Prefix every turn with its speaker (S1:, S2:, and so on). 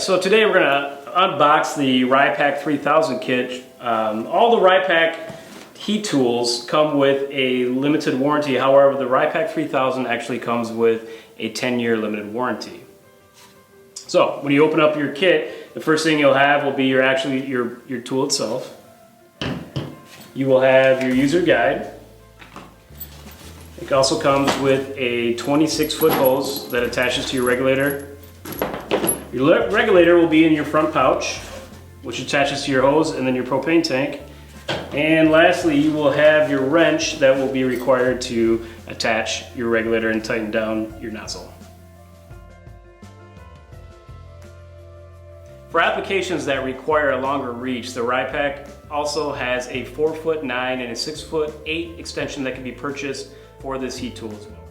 S1: so today we're gonna unbox the Ripack 3000 kit. All the Ripack heat tools come with a limited warranty. However, the Ripack 3000 actually comes with a 10-year limited warranty. So when you open up your kit, the first thing you'll have will be your tool itself. You will have your user guide. It also comes with a 26-foot hose that attaches to your regulator. Your regulator will be in your front pouch, which attaches to your hose and then your propane tank. And lastly, you will have your wrench that will be required to attach your regulator and tighten down your nozzle. For applications that require a longer reach, the Ripack also has a 4'9" and a 6'8" extension that can be purchased for this heat tool as well.